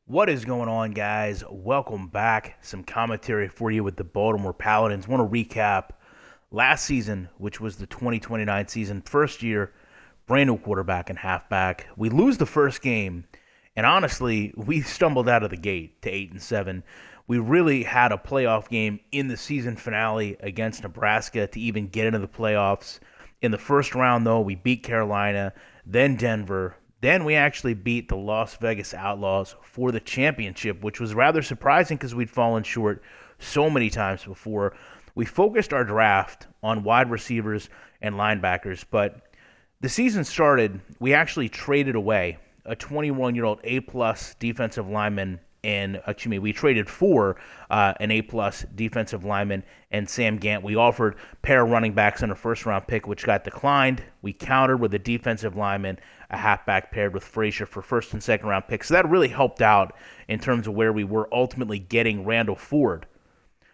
What is going on, guys? Welcome back. Some commentary for you with the Baltimore Paladins. Want to recap last season, which was the 2029 season, first year, brand new quarterback and halfback. We lose the first game, and honestly, we stumbled out of the gate to 8-7. We really had a playoff game in the season finale against Nebraska to even get into the playoffs. In the first round, though, we beat Carolina, then Denver. Then we actually beat the Las Vegas Outlaws for the championship, which was rather surprising because we'd fallen short so many times before. We focused our draft on wide receivers and linebackers, but the season started, we actually traded away a 21-year-old A-plus defensive lineman, and we traded for an A-plus defensive lineman and Sam Gant. We offered pair of running backs in a first-round pick, which got declined. We countered with a defensive lineman, a halfback paired with Frazier for first and second-round picks. So that really helped out in terms of where we were ultimately getting Randall Ford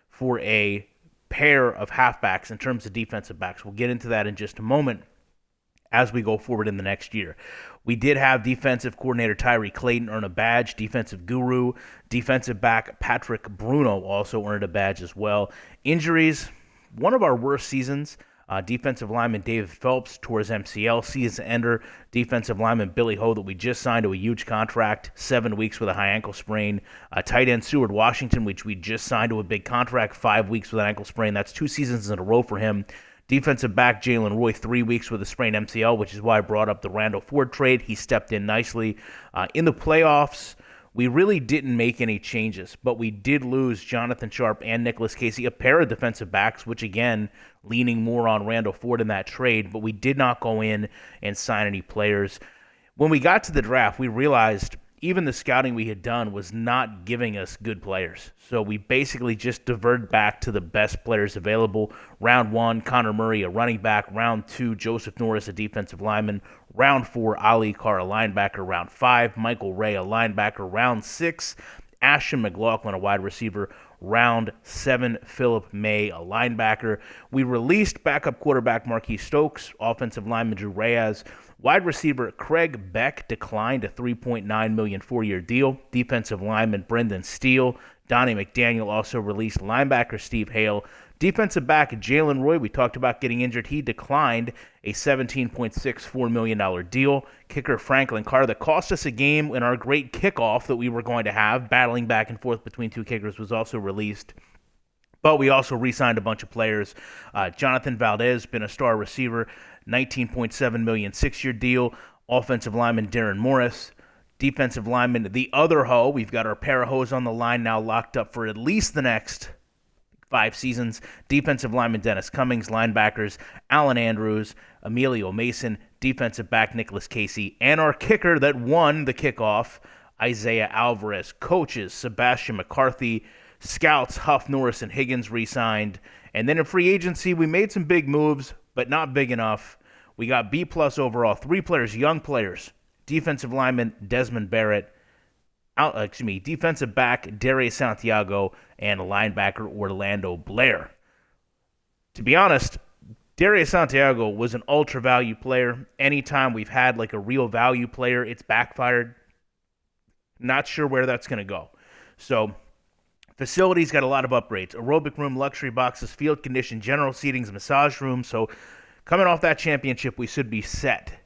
for a pair of halfbacks in terms of defensive backs. We'll get into that in just a moment as we go forward in the next year. We did have defensive coordinator Tyree Clayton earn a badge, defensive guru, defensive back Patrick Bruno also earned a badge as well. Injuries, one of our worst seasons. Defensive lineman David Phelps tore his MCL, season ender. Defensive lineman Billy Ho that we just signed to a huge contract, 7 weeks with a high ankle sprain. Tight end Seward Washington, which we just signed to a big contract, 5 weeks with an ankle sprain. That's 2 seasons in a row for him. Defensive back Jalen Roy, 3 weeks with a sprained MCL, which is why I brought up the Randall Ford trade. He stepped in nicely. In the playoffs, we really didn't make any changes, but we did lose Jonathan Sharp and Nicholas Casey, a pair of defensive backs, which again, leaning more on Randall Ford in that trade, but we did not go in and sign any players. When we got to the draft, we realized even the scouting we had done was not giving us good players. So we basically just diverted back to the best players available. Round 1, Connor Murray, a running back. Round 2, Joseph Norris, a defensive lineman. Round 4, Ali Carr, a linebacker. Round 5, Michael Ray, a linebacker. Round 6, Ashton McLaughlin, a wide receiver. Round 7, Philip May, a linebacker. We released backup quarterback Marquise Stokes, offensive lineman Drew Reyes. Wide receiver Craig Beck declined a $3.9 million 4-year deal. Defensive lineman Brendan Steele. Donnie McDaniel also released linebacker Steve Hale. Defensive back Jalen Roy, we talked about getting injured. He declined a $17.64 million deal. Kicker Franklin Carr, that cost us a game in our great kickoff that we were going to have, battling back and forth between two kickers, was also released. But we also re-signed a bunch of players. Jonathan Valdez, been a star receiver, $19.7 million 6-year deal. Offensive lineman Darren Morris. Defensive lineman, the other Ho. We've got our pair of Hoes on the line now locked up for at least the next 5 seasons. Defensive lineman Dennis Cummings. Linebackers Alan Andrews, Emilio Mason. Defensive back Nicholas Casey. And our kicker that won the kickoff, Isaiah Alvarez. Coaches Sebastian McCarthy. Scouts Huff, Norris, and Higgins re-signed. And then in free agency, we made some big moves, but not big enough. We got B-plus overall. 3 players, young players. Defensive lineman Desmond Barrett. Defensive back Darius Santiago. And linebacker Orlando Blair. To be honest, Darius Santiago was an ultra-value player. Anytime we've had like a real value player, it's backfired. Not sure where that's going to go. So facilities got a lot of upgrades. Aerobic room, luxury boxes, field condition, general seatings, massage room. So coming off that championship, we should be set.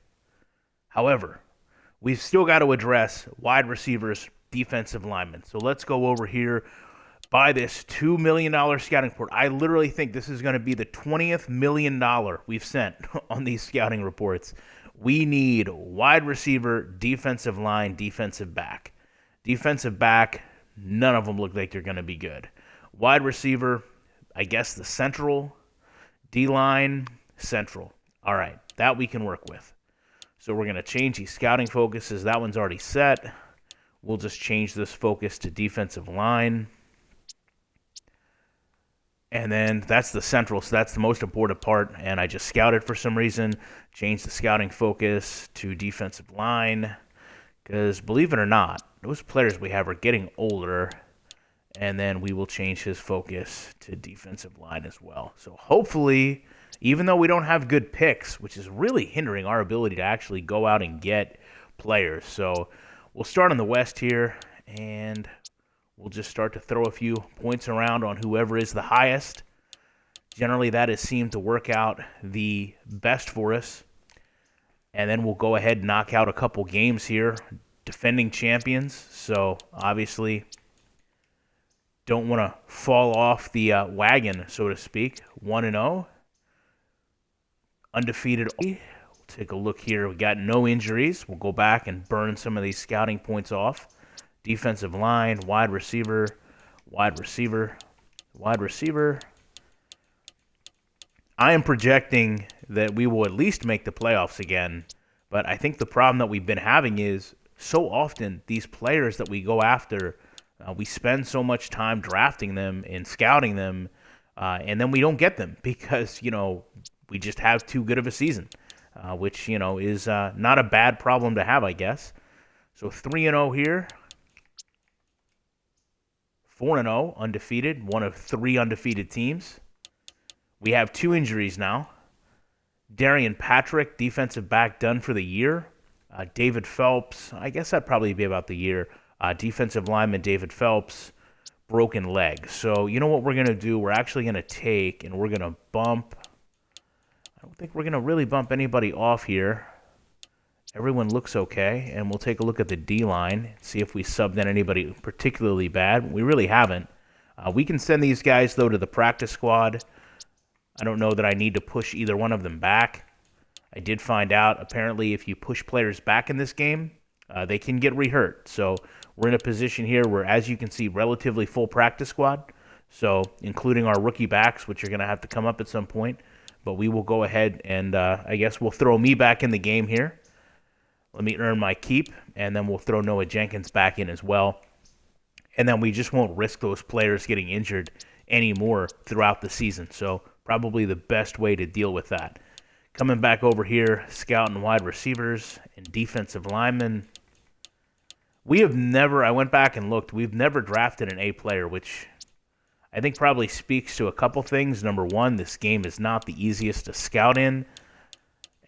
However, we've still got to address wide receivers, defensive linemen. So let's go over here by this $2 million scouting report. I literally think this is going to be the 20th $1 million we've sent on these scouting reports. We need wide receiver, defensive line, defensive back. Defensive back, none of them look like they're going to be good. Wide receiver, I guess the central. D-line, central. All right, that we can work with. So we're going to change these scouting focuses. That one's already set. We'll just change this focus to defensive line. And then that's the central, so that's the most important part. And I just scouted for some reason. Changed the scouting focus to defensive line. Because believe it or not, those players we have are getting older. And then we will change his focus to defensive line as well. So hopefully, even though we don't have good picks, which is really hindering our ability to actually go out and get players. So we'll start on the West here. and we'll just start to throw a few points around on whoever is the highest. Generally, that has seemed to work out the best for us. And then we'll go ahead and knock out a couple games here. Defending champions, so obviously don't want to fall off the wagon, so to speak. 1-0. Undefeated. We'll take a look here. We got no injuries. We'll go back and burn some of these scouting points off. Defensive line, wide receiver, wide receiver, wide receiver. I am projecting that we will at least make the playoffs again, but I think the problem that we've been having is so often these players that we go after, we spend so much time drafting them and scouting them, and then we don't get them because, we just have too good of a season, which, is not a bad problem to have, I guess. So 3-0 here. 4-0, undefeated, one of 3 undefeated teams. We have 2 injuries now. Darian Patrick, defensive back, done for the year. David Phelps, I guess that'd probably be about the year. Defensive lineman David Phelps, broken leg. So you know what we're going to do? We're actually going to take and we're going to bump. I don't think we're going to really bump anybody off here. Everyone looks okay. And we'll take a look at the D-line, see if we subbed in anybody particularly bad. We really haven't. We can send these guys, though, to the practice squad. I don't know that I need to push either one of them back. I did find out, apparently, if you push players back in this game, they can get re-hurt. So we're in a position here where, as you can see, relatively full practice squad. So including our rookie backs, which are going to have to come up at some point. But we will go ahead and I guess we'll throw me back in the game here. Let me earn my keep, and then we'll throw Noah Jenkins back in as well. And then we just won't risk those players getting injured anymore throughout the season. So probably the best way to deal with that. Coming back over here, scouting wide receivers and defensive linemen. We have never, I went back and looked, we've never drafted an A player, which I think probably speaks to a couple things. Number one, this game is not the easiest to scout in.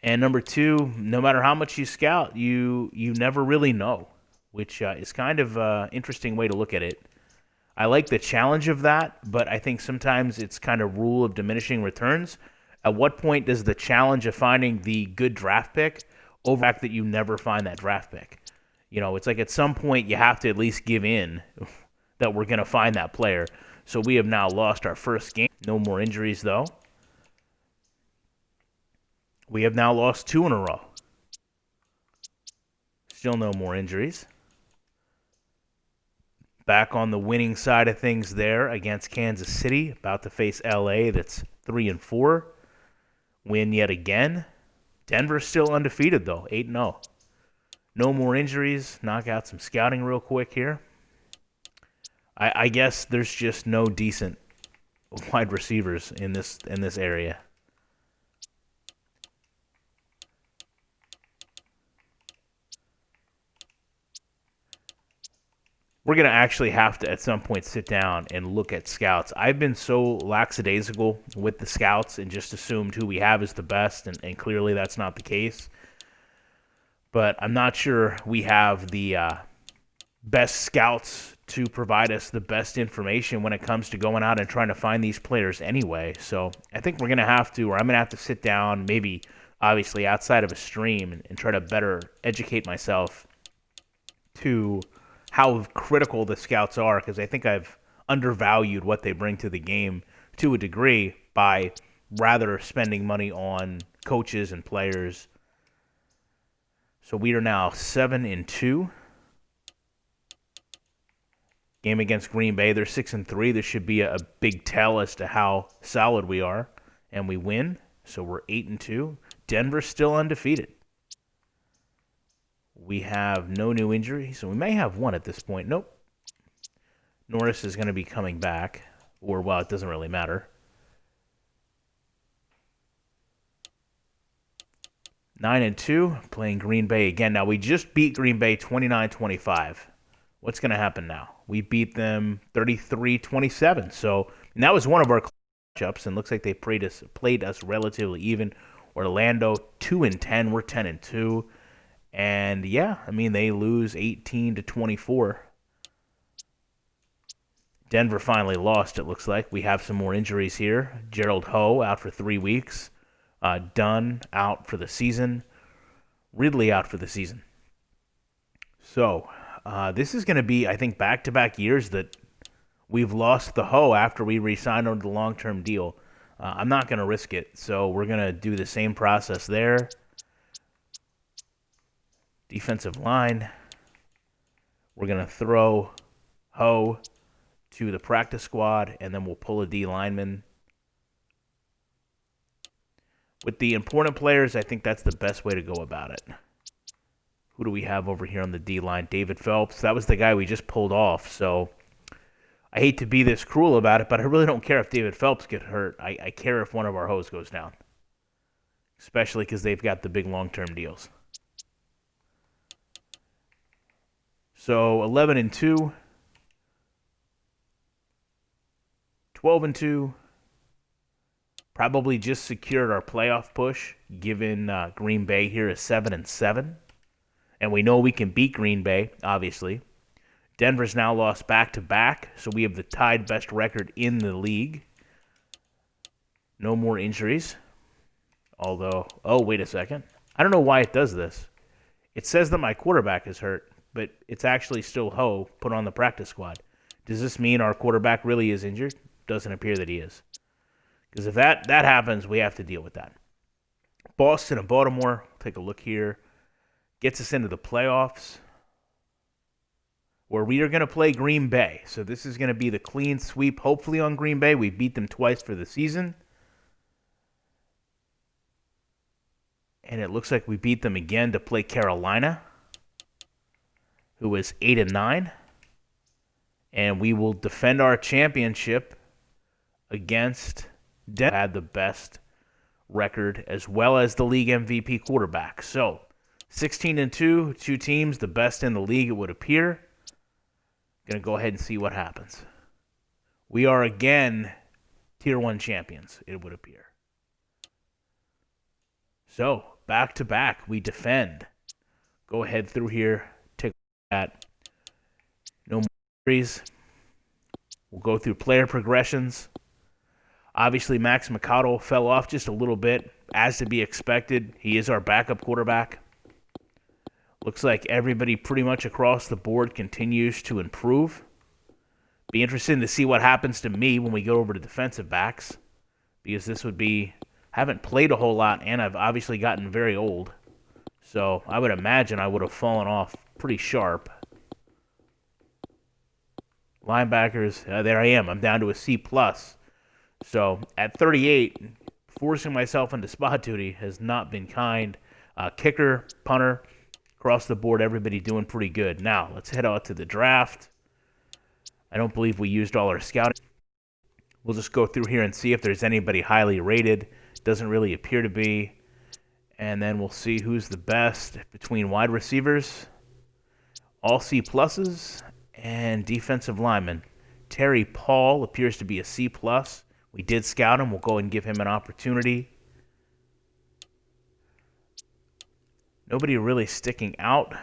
And number two, no matter how much you scout, you never really know, which is kind of an interesting way to look at it. I like the challenge of that, but I think sometimes it's kind of rule of diminishing returns. At what point does the challenge of finding the good draft pick over the fact that you never find that draft pick? It's like at some point you have to at least give in that we're going to find that player. So we have now lost our first game. No more injuries, though. We have now lost 2 in a row. Still no more injuries. Back on the winning side of things there against Kansas City. About to face LA, that's 3-4. Win yet again. Denver's still undefeated, though, 8-0. No more injuries. Knock out some scouting real quick here. I guess there's just no decent wide receivers in this area. We're going to actually have to, at some point, sit down and look at scouts. I've been so lackadaisical with the scouts and just assumed who we have is the best, and clearly that's not the case. But I'm not sure we have the best scouts to provide us the best information when it comes to going out and trying to find these players anyway. So I think we're going to have to, or I'm going to have to sit down, maybe obviously outside of a stream, and try to better educate myself to how critical the scouts are, because I think I've undervalued what they bring to the game to a degree by rather spending money on coaches and players. So we are now 7-2. Game against Green Bay, they're 6-3. This should be a big tell as to how solid we are, and we win. So we're 8-2. Denver's still undefeated. We have no new injuries, so we may have one at this point. Nope. Norris is going to be coming back, or, well, it doesn't really matter. 9-2, playing Green Bay again. Now, we just beat Green Bay 29-25. What's going to happen now? We beat them 33-27. So, and that was one of our matchups, and looks like they played us relatively even. Orlando 2-10, we're 10-2. And yeah, I mean, they lose 18-24. Denver finally lost, it looks like. We have some more injuries here. Gerald Ho out for 3 weeks. Dunn out for the season. Ridley out for the season. So this is going to be, I think, back-to-back years that we've lost the Ho after we re-signed under the long-term deal. I'm not going to risk it, so we're going to do the same process there. Defensive line. We're going to throw Ho to the practice squad, and then we'll pull a D lineman. With the important players, I think that's the best way to go about it. Who do we have over here on the D line? David Phelps. That was the guy we just pulled off, so I hate to be this cruel about it, but I really don't care if David Phelps gets hurt. I care if one of our Hoes goes down, especially because they've got the big long-term deals. So 11-2. 12-2, probably just secured our playoff push, given Green Bay here is 7-7. And we know we can beat Green Bay, obviously. Denver's now lost back-to-back, so we have the tied best record in the league. No more injuries. Although, oh, wait a second. I don't know why it does this. It says that my quarterback is hurt, but it's actually still Ho put on the practice squad. Does this mean our quarterback really is injured? Doesn't appear that he is. Because if that happens, we have to deal with that. Boston and Baltimore, take a look here, gets us into the playoffs, where we are going to play Green Bay. So this is going to be the clean sweep, hopefully, on Green Bay. We beat them twice for the season. And it looks like we beat them again to play Carolina, who is 8-9. And we will defend our championship against Denver, had the best record as well as the league MVP quarterback. So 16-2, two teams, the best in the league, it would appear. Going to go ahead and see what happens. We are again Tier 1 champions, it would appear. So back to back, we defend. Go ahead through here, take a look at no more injuries. We'll go through player progressions. Obviously, Max McConnell fell off just a little bit, as to be expected. He is our backup quarterback. Looks like everybody pretty much across the board continues to improve. Be interesting to see what happens to me when we go over to defensive backs, because this would be, haven't played a whole lot, and I've obviously gotten very old. So I would imagine I would have fallen off pretty sharp. Linebackers, there I am. I'm down to a C+. So at 38, forcing myself into spot duty has not been kind. Kicker, punter, across the board, everybody doing pretty good. Now, let's head out to the draft. I don't believe we used all our scouting. We'll just go through here and see if there's anybody highly rated. Doesn't really appear to be. And then we'll see who's the best between wide receivers, all C+, and defensive linemen. Terry Paul appears to be a C+. We did scout him. We'll go and give him an opportunity. Nobody really sticking out.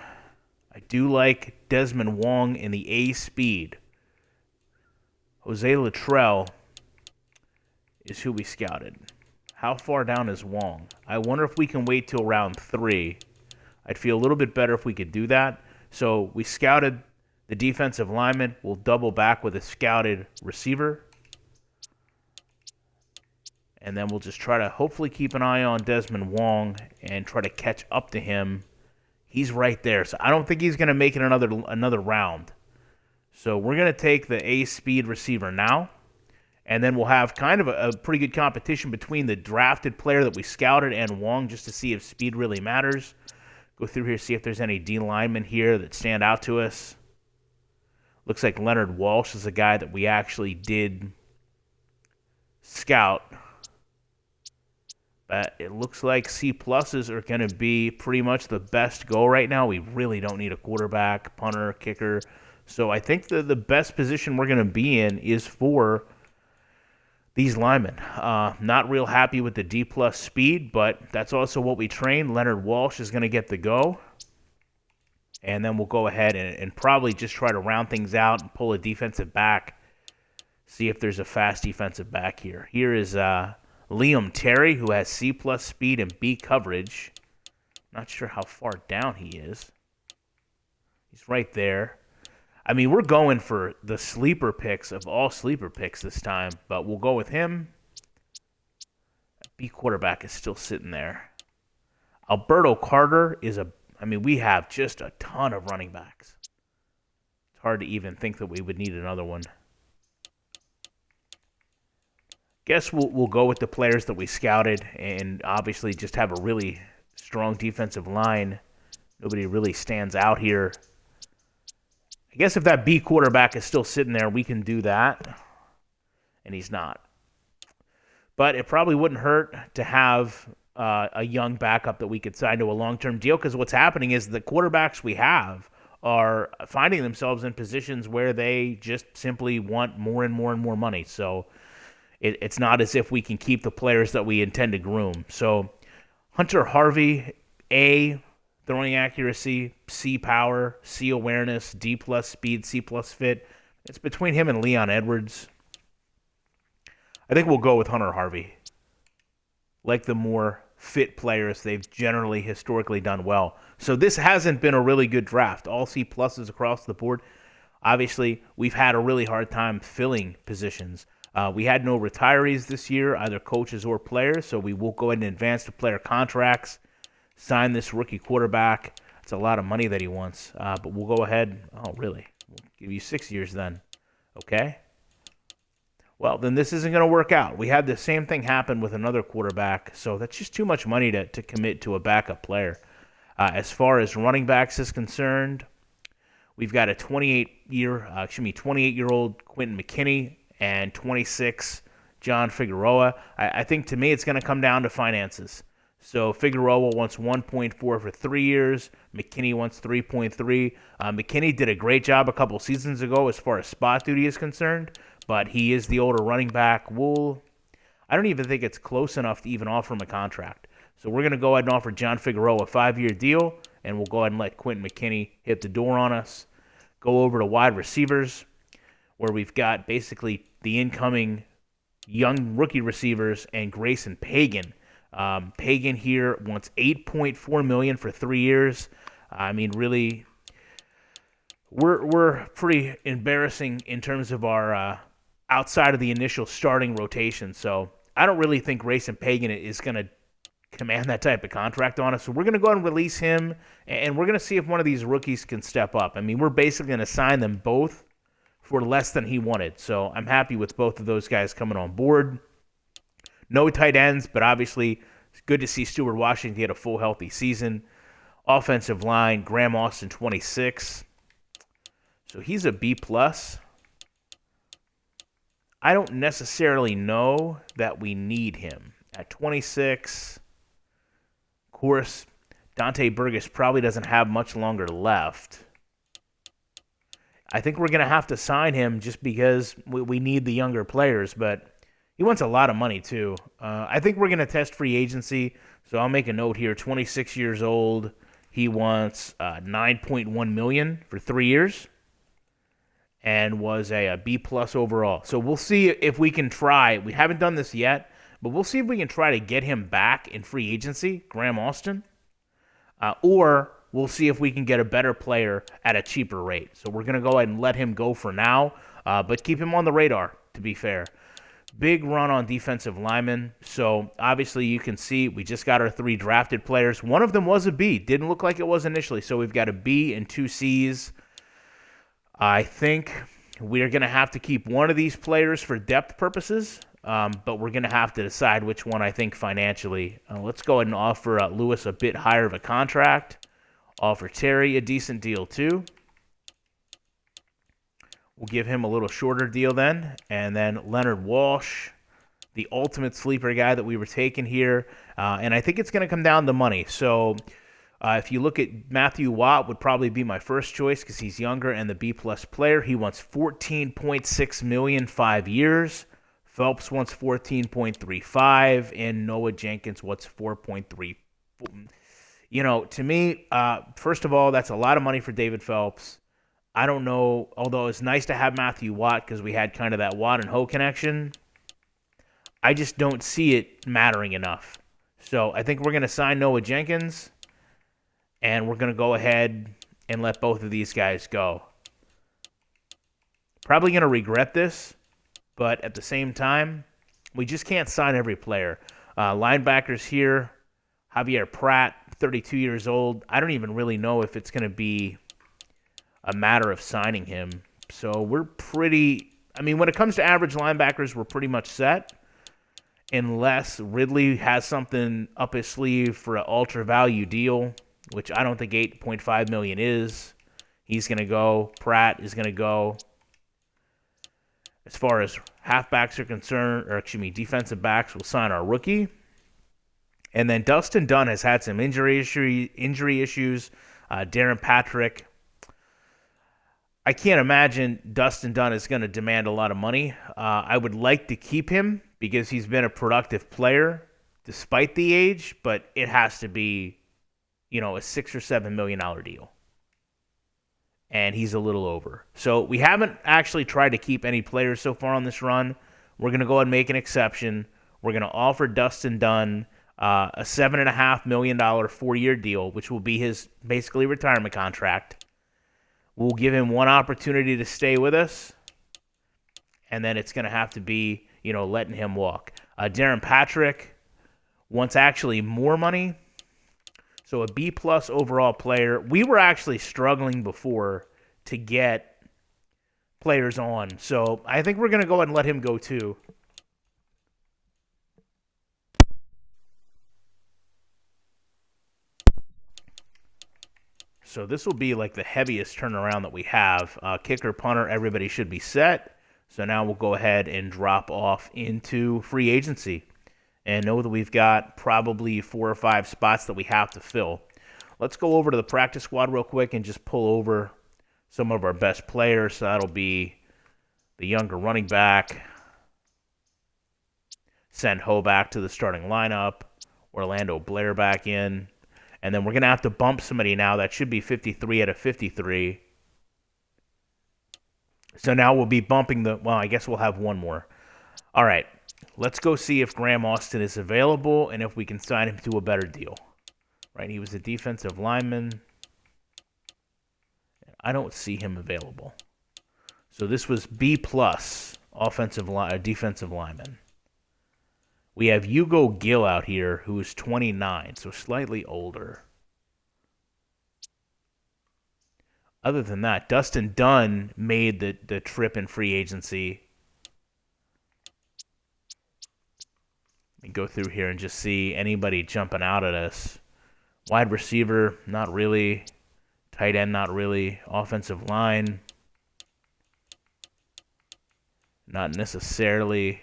I do like Desmond Wong in the A speed. Jose Luttrell is who we scouted. How far down is Wong? I wonder if we can wait till round 3. I'd feel a little bit better if we could do that. So we scouted the defensive lineman. We'll double back with a scouted receiver. And then we'll just try to hopefully keep an eye on Desmond Wong and try to catch up to him. He's right there. So I don't think he's going to make it another round. So we're going to take the A-speed receiver now. And then we'll have kind of a pretty good competition between the drafted player that we scouted and Wong, just to see if speed really matters. Go through here, see if there's any D linemen here that stand out to us. Looks like Leonard Walsh is a guy that we actually did scout. But it looks like C pluses are going to be pretty much the best go right now. We really don't need a quarterback, punter, kicker. So I think the best position we're going to be in is for these linemen. Not real happy with the D plus speed, but that's also what we train. Leonard Walsh is going to get the go. And then we'll go ahead and probably just try to round things out and pull a defensive back See if there's a fast defensive back here. Here is Liam Terry, who has C+ speed and B coverage. Not sure how far down he is. He's right there. I mean, we're going for the sleeper picks of all sleeper picks this time, but we'll go with him. B quarterback is still sitting there. Alberto Carter is we have just a ton of running backs. It's hard to even think that we would need another one. Guess we'll go with the players that we scouted and obviously just have a really strong defensive line. Nobody really stands out here. I guess if that B quarterback is still sitting there, we can do that. And he's not. But it probably wouldn't hurt to have a young backup that we could sign to a long-term deal, because what's happening is the quarterbacks we have are finding themselves in positions where they just simply want more and more and more money. So it's not as if we can keep the players that we intend to groom. So Hunter Harvey, A, throwing accuracy, C, power, C, awareness, D+ speed, C+ fit. It's between him and Leon Edwards. I think we'll go with Hunter Harvey. Like the more fit players, they've generally historically done well. So this hasn't been a really good draft. All C+ across the board. Obviously, we've had a really hard time filling positions. We had no retirees this year, either coaches or players, so we will go ahead and advance to player contracts, sign this rookie quarterback. It's a lot of money that he wants, but we'll go ahead. Oh, really? We'll give you 6 years then. Okay? Well, then this isn't going to work out. We had the same thing happen with another quarterback, so that's just too much money to commit to a backup player. As far as running backs is concerned, we've got a 28-year-old Quentin McKinney and 26 John Figueroa. I think to me it's going to come down to finances. So Figueroa wants 1.4 for 3 years. McKinney wants 3.3. McKinney did a great job a couple seasons ago as far as spot duty is concerned, but he is the older running back. I don't even think it's close enough to even offer him a contract. So we're going to go ahead and offer John Figueroa a 5-year deal, and we'll go ahead and let Quentin McKinney hit the door on us. Go over to wide receivers, where we've got basically the incoming young rookie receivers and Grayson Pagan. Pagan here wants $8.4 million for 3 years. I mean, really, we're pretty embarrassing in terms of our outside of the initial starting rotation. So I don't really think Grayson Pagan is going to command that type of contract on us. So we're going to go ahead and release him, and we're going to see if one of these rookies can step up. I mean, we're basically going to sign them both for less than he wanted. So I'm happy with both of those guys coming on board. No tight ends, but obviously it's good to see Stuart Washington get a full healthy season. Offensive line, Graham Austin, 26. So he's a B+. I don't necessarily know that we need him. At 26, of course, Dante Burgess probably doesn't have much longer left. I think we're going to have to sign him just because we need the younger players, but he wants a lot of money too. I think we're going to test free agency, so I'll make a note here. 26 years old, he wants $9.1 million for 3 years and was a B+ overall. So we'll see if we can try. We haven't done this yet, but we'll see if we can try to get him back in free agency, Graham Austin, or we'll see if we can get a better player at a cheaper rate. So we're going to go ahead and let him go for now, but keep him on the radar, to be fair. Big run on defensive linemen. So obviously you can see we just got our 3 drafted players. One of them was a B. Didn't look like it was initially. So we've got a B and 2 Cs. I think we're going to have to keep one of these players for depth purposes, but we're going to have to decide which one I think financially. Let's go ahead and offer Lewis a bit higher of a contract. Offer Terry a decent deal too. We'll give him a little shorter deal then. And then Leonard Walsh, the ultimate sleeper guy that we were taking here. And I think it's going to come down to money. So if you look at Matthew Watt, would probably be my first choice because he's younger and the B+ player. He wants $14.6 million 5 years. Phelps wants $14.35, and Noah Jenkins wants $4.3. You know, to me, first of all, that's a lot of money for David Phelps. I don't know, although it's nice to have Matthew Watt because we had kind of that Watt and Ho connection. I just don't see it mattering enough. So I think we're going to sign Noah Jenkins, and we're going to go ahead and let both of these guys go. Probably going to regret this, but at the same time, we just can't sign every player. Linebackers here, Javier Pratt, 32 years old. I don't even really know if it's going to be a matter of signing him. So we're pretty... I mean, when it comes to average linebackers, we're pretty much set. Unless Ridley has something up his sleeve for an ultra-value deal, which I don't think $8.5 million is. He's going to go. Pratt is going to go. As far as halfbacks are concerned, or excuse me, defensive backs, we'll sign our rookie. And then Dustin Dunn has had some injury issues. Darren Patrick. I can't imagine Dustin Dunn is going to demand a lot of money. I would like to keep him because he's been a productive player despite the age, but it has to be, a $6 or $7 million deal. And he's a little over. So we haven't actually tried to keep any players so far on this run. We're going to go ahead and make an exception. We're going to offer Dustin Dunn a $7.5 million 4-year deal, which will be his basically retirement contract. We'll give him one opportunity to stay with us, and then it's going to have to be, letting him walk. Darren Patrick wants actually more money, so a B-plus overall player. We were actually struggling before to get players on, so I think we're going to go ahead and let him go too. So this will be like the heaviest turnaround that we have. Kicker, punter, everybody should be set. So now we'll go ahead and drop off into free agency and know that we've got probably 4 or 5 spots that we have to fill. Let's go over to the practice squad real quick and just pull over some of our best players. So that'll be the younger running back. Send Ho back to the starting lineup. Orlando Blair back in. And then we're going to have to bump somebody now. That should be 53 out of 53. So now we'll be bumping I guess we'll have one more. All right. Let's go see if Graham Austin is available and if we can sign him to a better deal. Right? He was a defensive lineman. I don't see him available. So this was B-plus defensive lineman. We have Hugo Gill out here, who is 29, so slightly older. Other than that, Dustin Dunn made the trip in free agency. Let me go through here and just see anybody jumping out at us. Wide receiver, not really. Tight end, not really. Offensive line, not necessarily.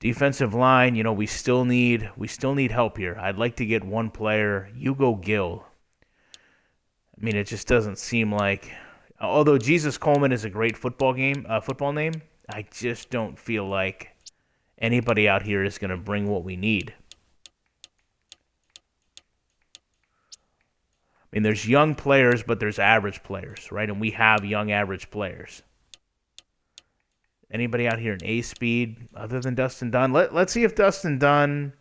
Defensive line, we still need help here. I'd like to get one player, Hugo Gill. I mean, it just doesn't seem like, although Jesus Coleman is a great football name, I just don't feel like anybody out here is going to bring what we need. I mean, there's young players, but there's average players, right? And we have young average players. Anybody out here in A speed other than Dustin Dunn? Let's see if Dustin Dunn...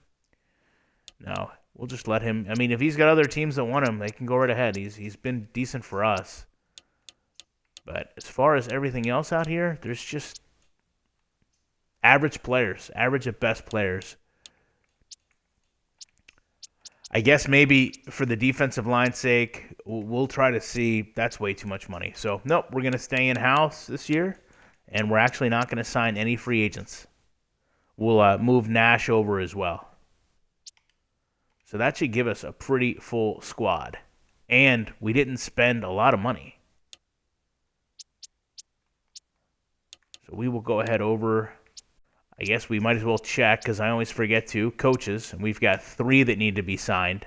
No, we'll just let him... I mean, if he's got other teams that want him, they can go right ahead. He's been decent for us. But as far as everything else out here, there's just average players. Average at best players. I guess maybe for the defensive line's sake, we'll try to see... That's way too much money. So, nope, we're going to stay in-house this year. And we're actually not going to sign any free agents. We'll move Nash over as well. So that should give us a pretty full squad. And we didn't spend a lot of money. So we will go ahead over. I guess we might as well check, because I always forget to, coaches. And we've got 3 that need to be signed.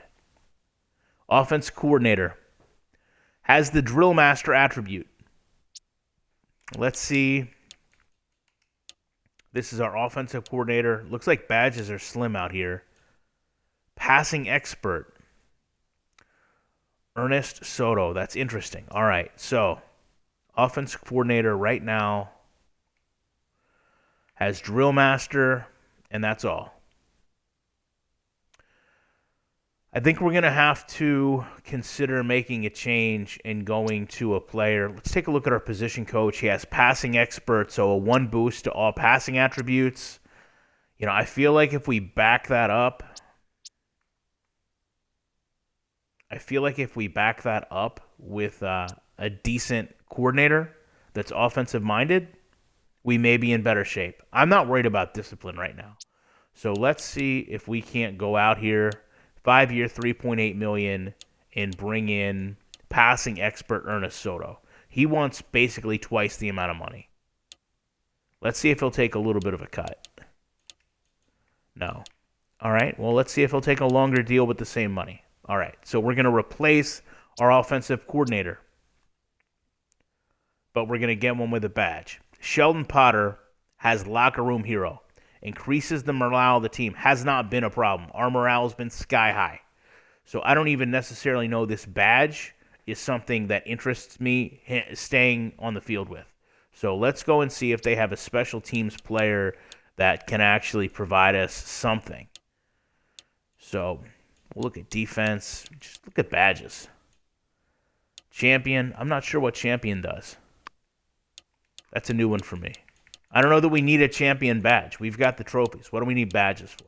Offense coordinator has the drill master attribute. Let's see. This is our offensive coordinator. Looks like badges are slim out here. Passing expert. Ernest Soto. That's interesting. All right. So Offense coordinator right now has drill master, and that's all. I think we're going to have to consider making a change and going to a player. Let's take a look at our position coach. He has passing expert, so a 1 boost to all passing attributes. I feel like if we back that up, with a decent coordinator that's offensive minded, we may be in better shape. I'm not worried about discipline right now. So let's see if we can't go out here, 5-year, $3.8 million, and bring in passing expert Ernest Soto. He wants basically twice the amount of money. Let's see if he'll take a little bit of a cut. No. All right, well, let's see if he'll take a longer deal with the same money. All right, so we're going to replace our offensive coordinator, but we're going to get one with a badge. Sheldon Potter has locker room hero. Increases the morale of the team. Has not been a problem. Our morale has been sky high. So I don't even necessarily know this badge is something that interests me staying on the field with. So let's go and see if they have a special teams player that can actually provide us something. So we'll look at defense. Just look at badges. Champion. I'm not sure what champion does. That's a new one for me. I don't know that we need a champion badge. We've got the trophies. What do we need badges for?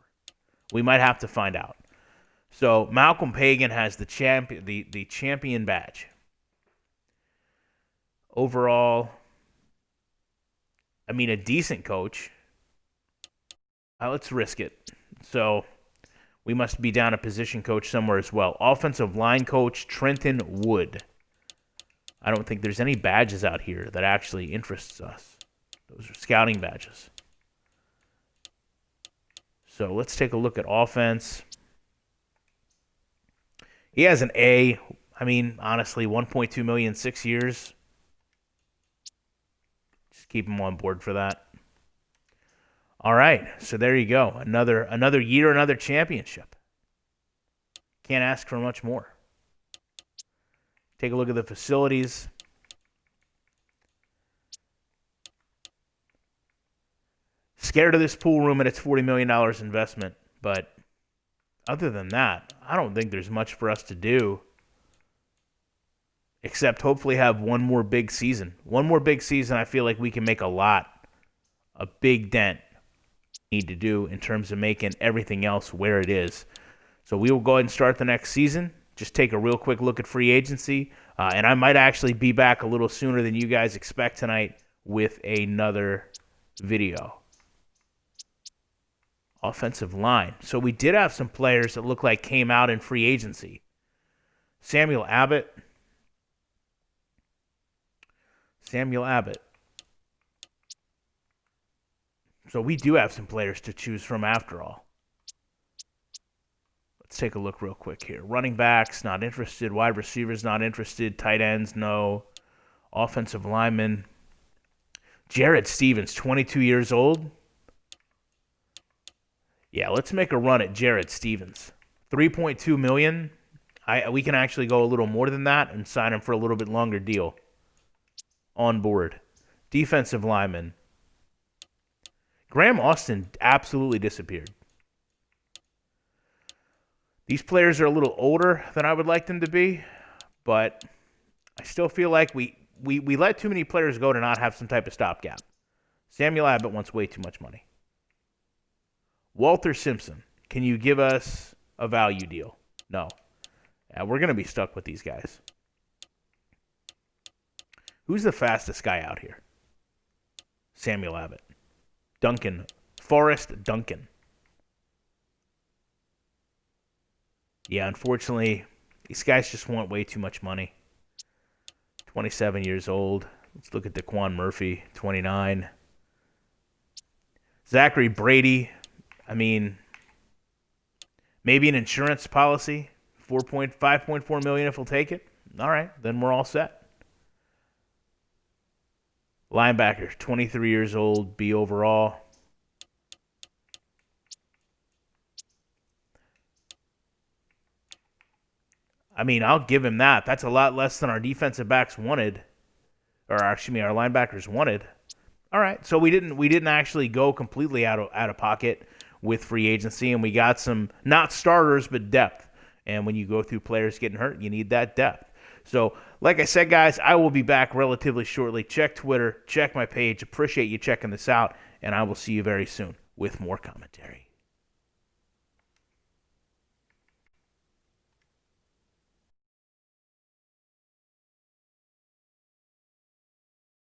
We might have to find out. So Malcolm Pagan has the champion badge. Overall, a decent coach. Let's risk it. So we must be down a position coach somewhere as well. Offensive line coach Trenton Wood. I don't think there's any badges out here that actually interests us. Those are scouting badges. So let's take a look at offense. He has an A. Honestly, $1.2 million, 6 years. Just keep him on board for that. All right, so there you go. Another year, another championship. Can't ask for much more. Take a look at the facilities. Scared of this pool room and its $40 million investment, but other than that, I don't think there's much for us to do except hopefully have one more big season. One more big season, I feel like we can make a big dent need to do in terms of making everything else where it is. So we will go ahead and start the next season. Just take a real quick look at free agency, and I might actually be back a little sooner than you guys expect tonight with another video. Offensive line. So we did have some players that look like came out in free agency. Samuel Abbott. So we do have some players to choose from after all. Let's take a look real quick here. Running backs, not interested. Wide receivers, not interested. Tight ends, no. Offensive linemen. Jared Stevens, 22 years old. Yeah, let's make a run at Jared Stevens. $3.2 million. We can actually go a little more than that and sign him for a little bit longer deal. On board. Defensive lineman. Graham Austin absolutely disappeared. These players are a little older than I would like them to be, but I still feel like we let too many players go to not have some type of stopgap. Samuel Abbott wants way too much money. Walter Simpson, can you give us a value deal? No. Yeah, we're going to be stuck with these guys. Who's the fastest guy out here? Samuel Abbott. Forrest Duncan. Yeah, unfortunately, these guys just want way too much money. 27 years old. Let's look at Daquan Murphy, 29. Zachary Brady, maybe an insurance policy, $5.4 million if we'll take it. All right, then we're all set. Linebacker, 23 years old, B overall. I'll give him that. That's a lot less than our defensive backs wanted. or excuse me, our linebackers wanted. All right, so we didn't actually go completely out of pocket with free agency, and we got some not starters but depth. And when you go through players getting hurt, you need that depth. So, like I said, guys, I will be back relatively shortly. Check Twitter, check my page. Appreciate you checking this out, and I will see you very soon with more commentary.